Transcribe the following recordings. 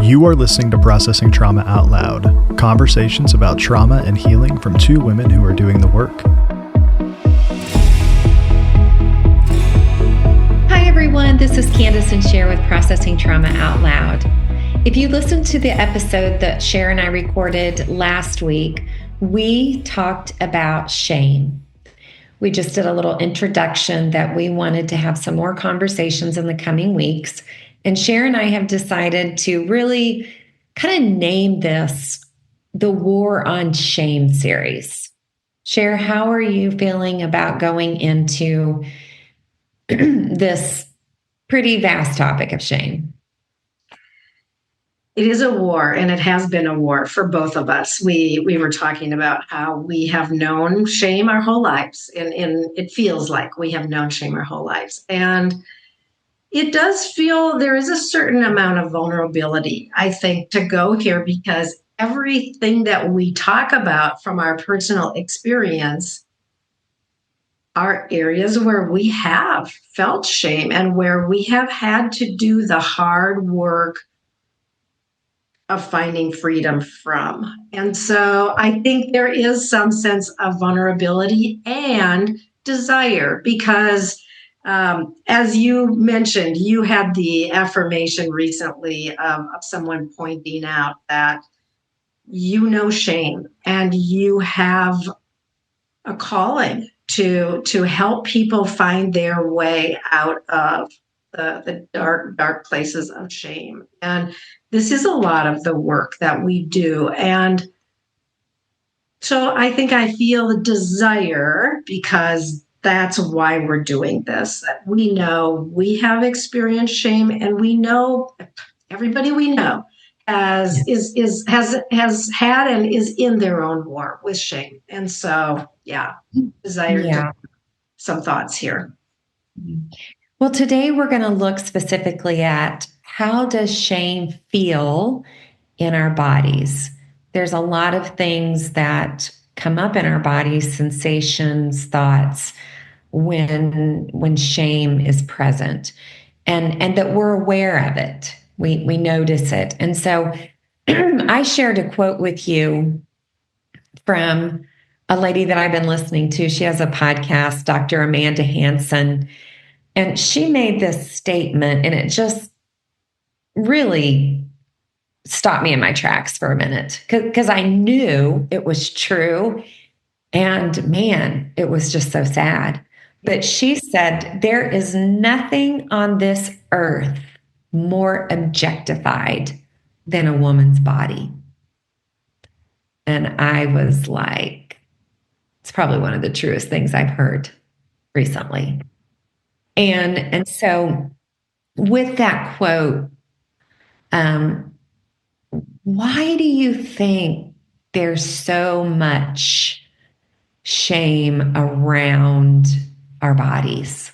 You are listening to Processing Trauma Out Loud, conversations about trauma and healing from two women who are doing the work. Hi everyone, this is Kandace and Sher with Processing Trauma Out Loud. If you listened to the episode that Sher and I recorded last week, we talked about shame. We just did a little introduction that we wanted to have some more conversations in the coming weeks. And Sher and I have decided to really kind of name this the War on Shame series. Sher, how are you feeling about going into this pretty vast topic of shame? It is a war, and it has been a war for both of us. We were talking about how we have known shame our whole lives, and it feels like we have known shame our whole lives. And it does feel there is a certain amount of vulnerability, I think, to go here, because everything that we talk about from our personal experience are areas where we have felt shame and where we have had to do the hard work of finding freedom from. And so I think there is some sense of vulnerability and desire because as you mentioned, you had the affirmation recently of someone pointing out that you know shame and you have a calling to help people find their way out of the dark places of shame. And this is a lot of the work that we do. And so I think I feel the desire, because that's why we're doing this. We know we have experienced shame, and we know everybody we know has had and is in their own war with shame. And so, desire to some thoughts here. Well, today we're going to look specifically at how does shame feel in our bodies. There's a lot of things that come up in our bodies, sensations, thoughts, when shame is present, and that we're aware of it. We notice it. And so I shared a quote with you from a lady that I've been listening to. She has a podcast, Dr. Amanda Hansen, and she made this statement, and it just really stopped me in my tracks for a minute because I knew it was true. And man, it was just so sad. But she said, there is nothing on this earth more objectified than a woman's body. And I was like, it's probably one of the truest things I've heard recently. And so with that quote, why do you think there's so much shame around our bodies?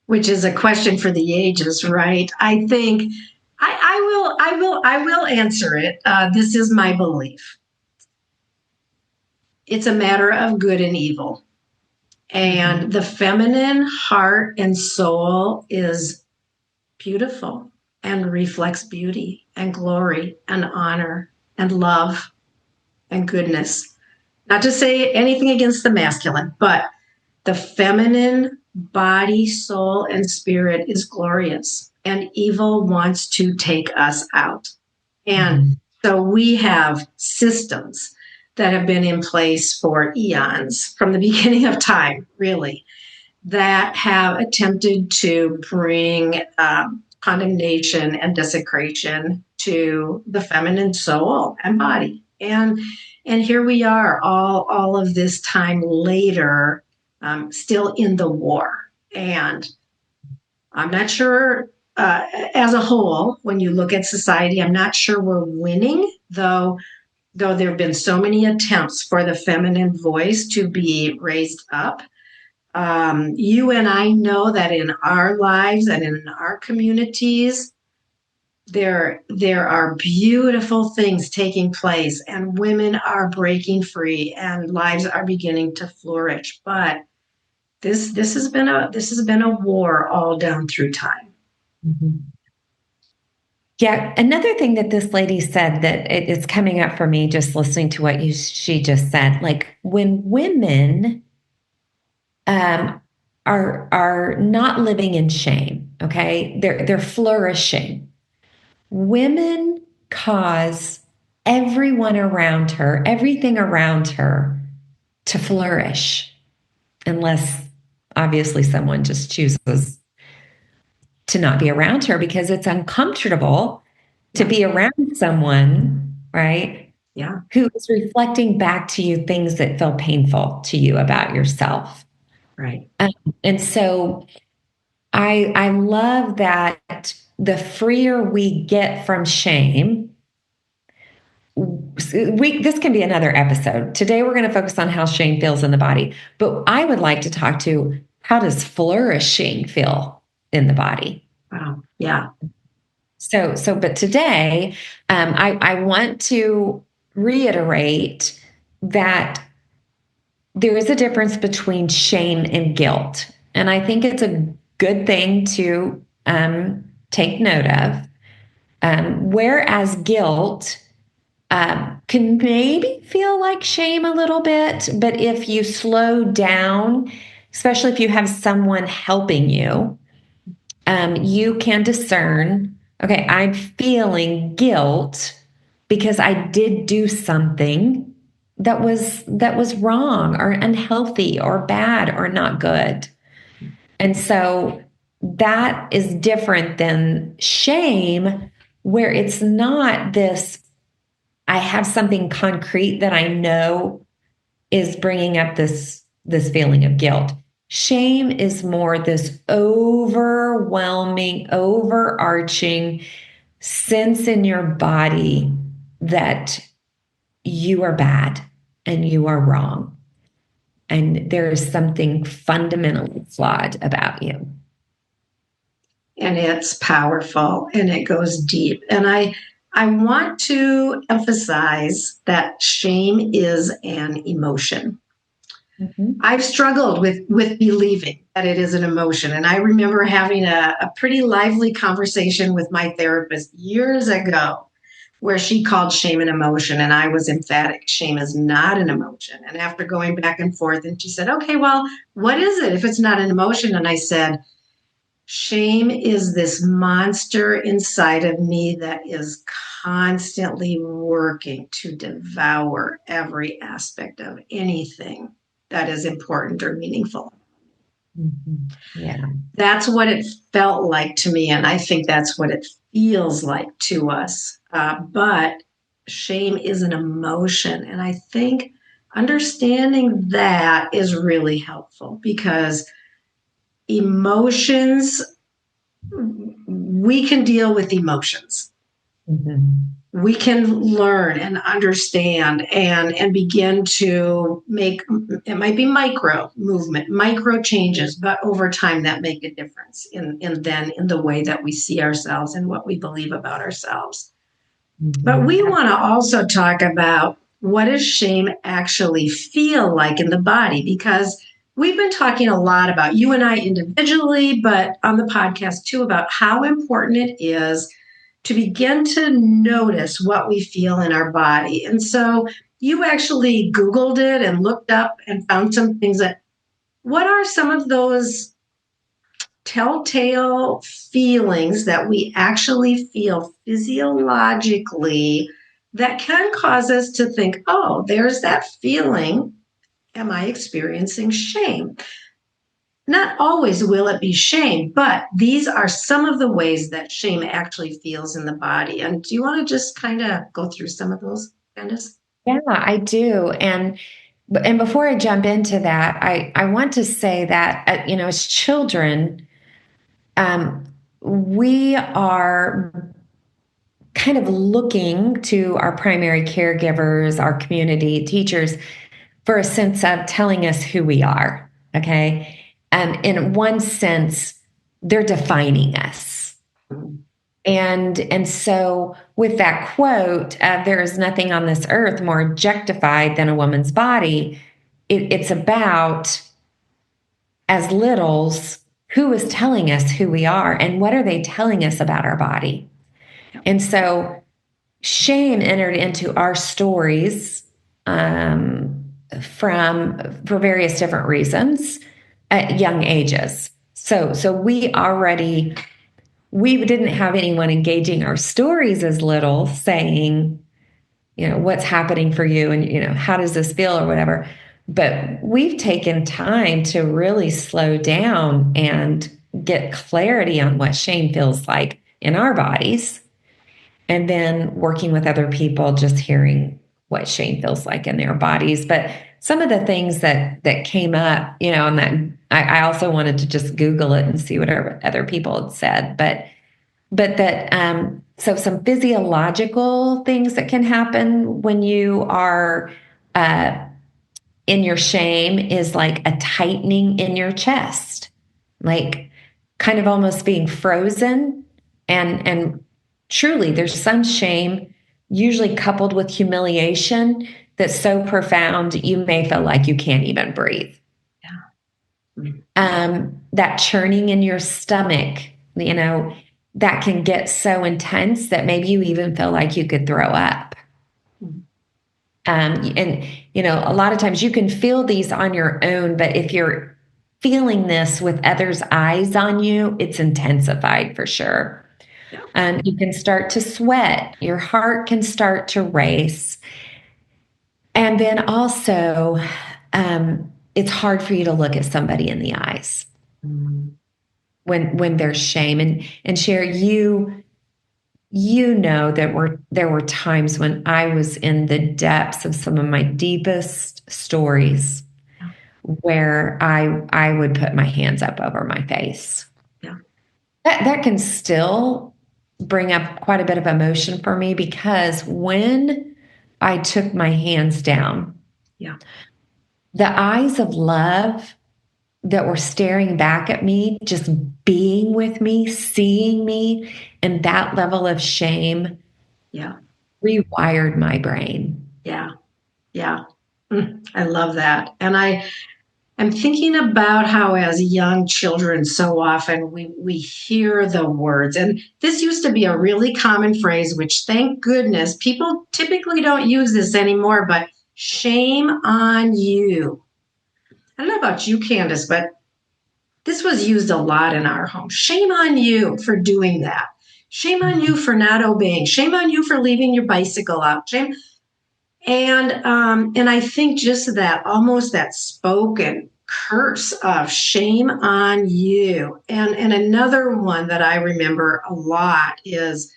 Which is a question for the ages, right? I think I will answer it. This is my belief. It's a matter of good and evil. And the feminine heart and soul is beautiful and reflects beauty and glory and honor and love and goodness. Not to say anything against the masculine, but the feminine body, soul, and spirit is glorious, and evil wants to take us out. And so we have systems that have been in place for eons, from the beginning of time, really, that have attempted to bring condemnation and desecration to the feminine soul and body. And here we are, all of this time later, still in the war. And I'm not sure, as a whole, when you look at society, I'm not sure we're winning, though there have been so many attempts for the feminine voice to be raised up. You and I know that in our lives and in our communities, there are beautiful things taking place, and women are breaking free, and lives are beginning to flourish. But this has been a war all down through time. Mm-hmm. Yeah. Another thing that this lady said that it's coming up for me just listening to what she just said. Like when women um, are not living in shame, okay, they're flourishing. Women cause everyone around her, everything around her, to flourish, unless obviously someone just chooses to not be around her because it's uncomfortable to be around someone, right? Yeah. Who is reflecting back to you things that feel painful to you about yourself. Right. Um, and so I love that the freer we get from shame, this can be another episode. Today we're going to focus on how shame feels in the body, but I would like to talk to how does flourishing feel in the body. Wow. Yeah. But today, I want to reiterate that there is a difference between shame and guilt. And I think it's a good thing to take note of. Whereas guilt can maybe feel like shame a little bit, but if you slow down, especially if you have someone helping you, you can discern, okay, I'm feeling guilt because I did do something that was wrong or unhealthy or bad or not good. And so that is different than shame, where it's not this, I have something concrete that I know is bringing up this feeling of guilt. Shame is more this overwhelming, overarching sense in your body that you are bad and you are wrong. And there is something fundamentally flawed about you. And it's powerful and it goes deep. And I want to emphasize that shame is an emotion. Mm-hmm. I've struggled with believing that it is an emotion. And I remember having a pretty lively conversation with my therapist years ago where she called shame an emotion. And I was emphatic, shame is not an emotion. And after going back and forth, and she said, okay, well, what is it if it's not an emotion? And I said, shame is this monster inside of me that is constantly working to devour every aspect of anything that is important or meaningful. Mm-hmm. Yeah. That's what it felt like to me. And I think that's what it feels like to us. But shame is an emotion. And I think understanding that is really helpful because emotions, we can deal with emotions. Mm-hmm. We can learn and understand and begin to make, it might be micro movement, micro changes, but over time that make a difference in the way that we see ourselves and what we believe about ourselves. Mm-hmm. But we want to also talk about what does shame actually feel like in the body, because we've been talking a lot about, you and I individually, but on the podcast too, about how important it is to begin to notice what we feel in our body. And so you actually Googled it and looked up and found some things that, what are some of those telltale feelings that we actually feel physiologically that can cause us to think, oh, there's that feeling. Am I experiencing shame? Not always will it be shame, but these are some of the ways that shame actually feels in the body. And do you want to just kind of go through some of those, Kandace? Yeah, I do. And before I jump into that, I want to say that, as children, we are kind of looking to our primary caregivers, our community teachers, for a sense of telling us who we are. Okay. In one sense, they're defining us. And so with that quote, there is nothing on this earth more objectified than a woman's body. It's about, as littles, who is telling us who we are and what are they telling us about our body. And so shame entered into our stories for various different reasons at young ages. So we didn't have anyone engaging our stories as little, saying, what's happening for you, and how does this feel, or whatever. But we've taken time to really slow down and get clarity on what shame feels like in our bodies, and then working with other people, just hearing what shame feels like in their bodies. But some of the things that came up, and that I also wanted to just Google it and see what other people had said. But that so some physiological things that can happen when you are in your shame is like a tightening in your chest, like kind of almost being frozen. And truly, there's some shame, usually coupled with humiliation, that's so profound you may feel like you can't even breathe. That churning in your stomach, that can get so intense that maybe you even feel like you could throw up. And a lot of times you can feel these on your own, but if you're feeling this with others' eyes on you, it's intensified for sure. You can start to sweat, your heart can start to race. And then also, it's hard for you to look at somebody in the eyes when there's shame. And Sher, that there were times when I was in the depths of some of my deepest stories where I would put my hands up over my face. Yeah. That can still bring up quite a bit of emotion for me, because when I took my hands down, the eyes of love that were staring back at me, just being with me, seeing me, and that level of shame rewired my brain. Yeah. I love that. And I'm thinking about how, as young children, so often we hear the words, and this used to be a really common phrase, which thank goodness people typically don't use this anymore, but shame on you. I don't know about you, Kandace, but this was used a lot in our home. Shame on you for doing that. Shame on you for not obeying. Shame on you for leaving your bicycle out. Shame. And I think just that, almost that spoken curse of shame on you. And another one that I remember a lot is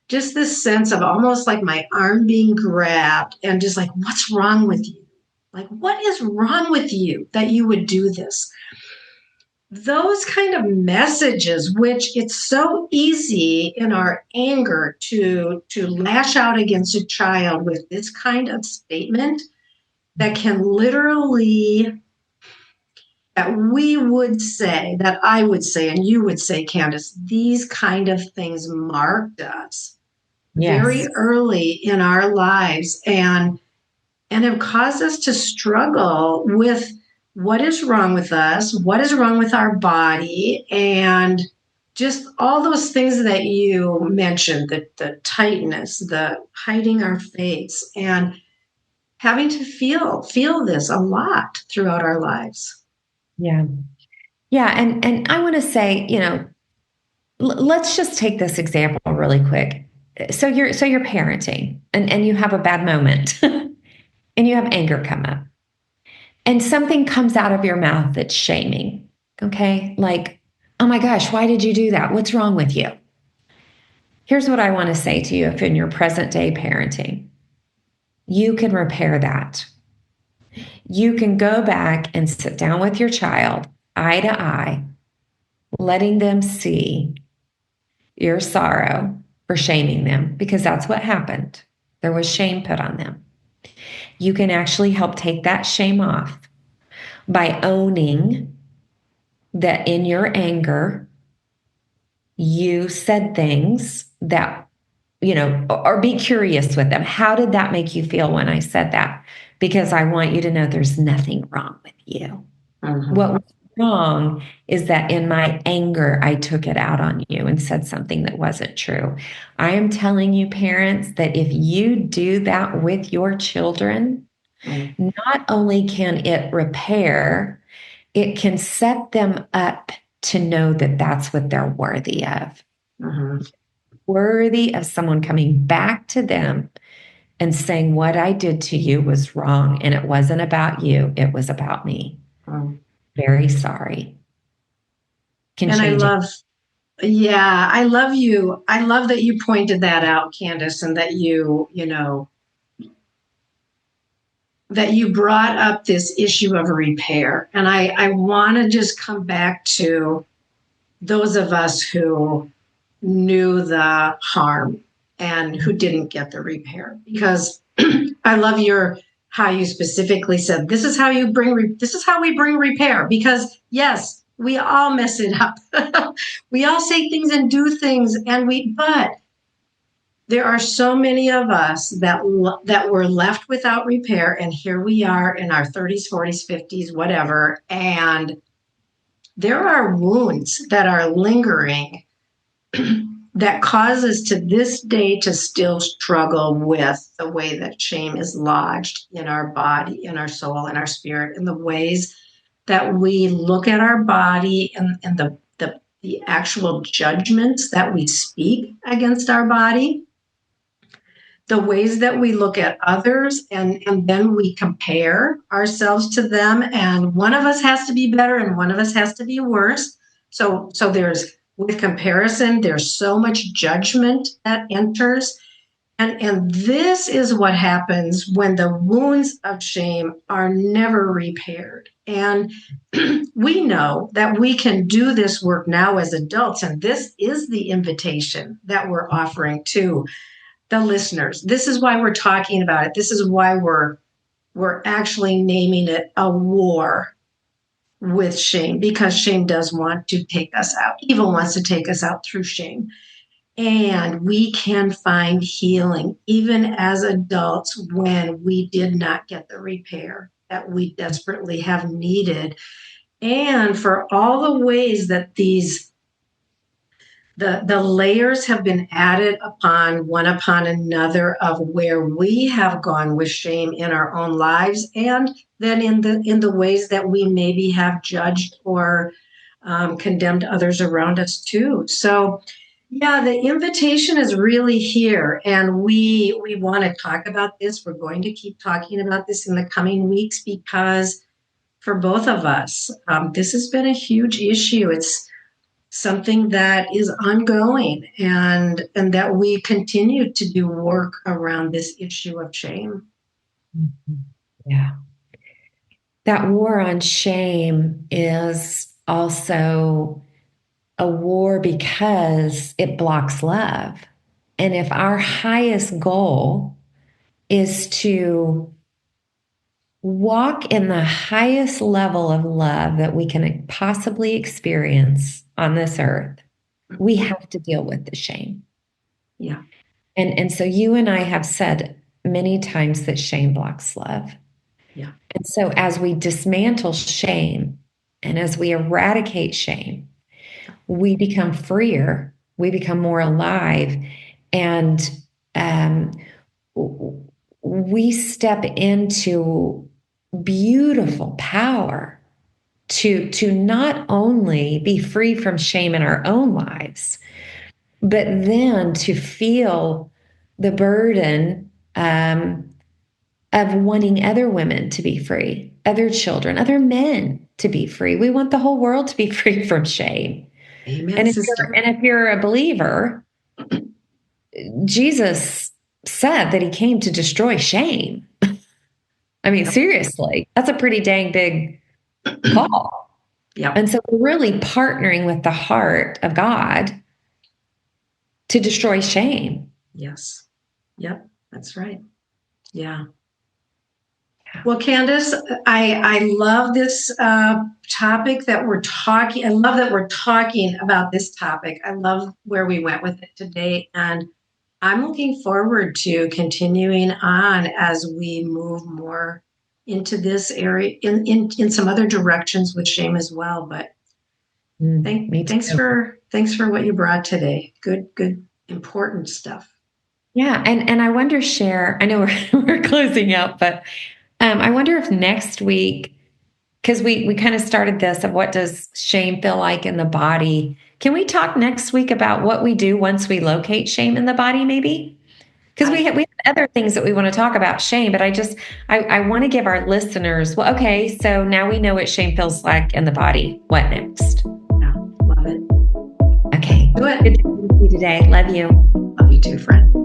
just this sense of almost like my arm being grabbed and just like, what's wrong with you? Like, what is wrong with you that you would do this? Those kind of messages, which it's so easy in our anger to lash out against a child with this kind of statement, that can literally, that we would say, that I would say, and you would say, Kandace, these kind of things marked us very early in our lives and have caused us to struggle with what is wrong with us, what is wrong with our body, and just all those things that you mentioned, the tightness, the hiding our face, and having to feel this a lot throughout our lives. Yeah. And I want to say, let's just take this example really quick. So you're parenting and you have a bad moment and you have anger come up. And something comes out of your mouth that's shaming, okay? Like, oh my gosh, why did you do that? What's wrong with you? Here's what I want to say to you. If in your present day parenting, you can repair that. You can go back and sit down with your child, eye to eye, letting them see your sorrow for shaming them, because that's what happened. There was shame put on them. You can actually help take that shame off by owning that in your anger, you said things that, or be curious with them. How did that make you feel when I said that? Because I want you to know there's nothing wrong with you. Mm-hmm. What was wrong is that in my anger, I took it out on you and said something that wasn't true. I am telling you, parents, that if you do that with your children, not only can it repair, it can set them up to know that that's what they're worthy of. Mhm. Worthy of someone coming back to them and saying, what I did to you was wrong. And it wasn't about you, it was about me. Mm. Very sorry. Can And I change it. love, yeah, I love you. I love that you pointed that out, Kandace, and that that you brought up this issue of repair. And I want to just come back to those of us who knew the harm and who didn't get the repair, because I love how you specifically said this is how we bring repair, because yes, we all mess it up. We all say things and do things, but there are so many of us that were left without repair, and here we are in our 30s, 40s, 50s, whatever, and there are wounds that are lingering that cause us to this day to still struggle with the way that shame is lodged in our body, in our soul, in our spirit, in the ways that we look at our body, and the actual judgments that we speak against our body, the ways that we look at others, and then we compare ourselves to them, and one of us has to be better and one of us has to be worse. So there's, with comparison, there's so much judgment that enters. And this is what happens when the wounds of shame are never repaired. And we know that we can do this work now as adults, and this is the invitation that we're offering to the listeners. This is why we're talking about it. This is why we're actually naming it a war with shame, because shame does want to take us out. Evil wants to take us out through shame. And we can find healing even as adults when we did not get the repair that we desperately have needed. And for all the ways that the layers have been added upon one upon another of where we have gone with shame in our own lives, and then in the ways that we maybe have judged or condemned others around us too. So yeah, the invitation is really here, and we want to talk about this. We're going to keep talking about this in the coming weeks, because for both of us, this has been a huge issue. It's something that is ongoing, and that we continue to do work around this issue of shame. Yeah. That war on shame is also a war because it blocks love. And if our highest goal is to walk in the highest level of love that we can possibly experience on this earth, we have to deal with the shame. Yeah. And so you and I have said many times that shame blocks love. Yeah. And so as we dismantle shame and as we eradicate shame, we become freer, we become more alive, and we step into beautiful power to not only be free from shame in our own lives, but then to feel the burden of wanting other women to be free, other children, other men to be free. We want the whole world to be free from shame. Amen, sister. If you're a believer, Jesus said that he came to destroy shame. I mean, seriously, that's a pretty dang big call. Yeah. And so we're really partnering with the heart of God to destroy shame. Yes. Yep. That's right. Yeah. Well, Kandace, I love this topic that we're talking. I love that we're talking about this topic. I love where we went with it today. And I'm looking forward to continuing on as we move more into this area in some other directions with shame as well. But thanks for what you brought today. Good, important stuff. Yeah, and I wonder, Sher, I know we're closing out, but I wonder if next week, because we kind of started this of what does shame feel like in the body. Can we talk next week about what we do once we locate shame in the body, maybe? Because we have other things that we want to talk about shame, but I want to give our listeners, well, okay, so now we know what shame feels like in the body. What next? Yeah, love it. Okay. Do it. Good to see you today. Love you. Love you too, friend.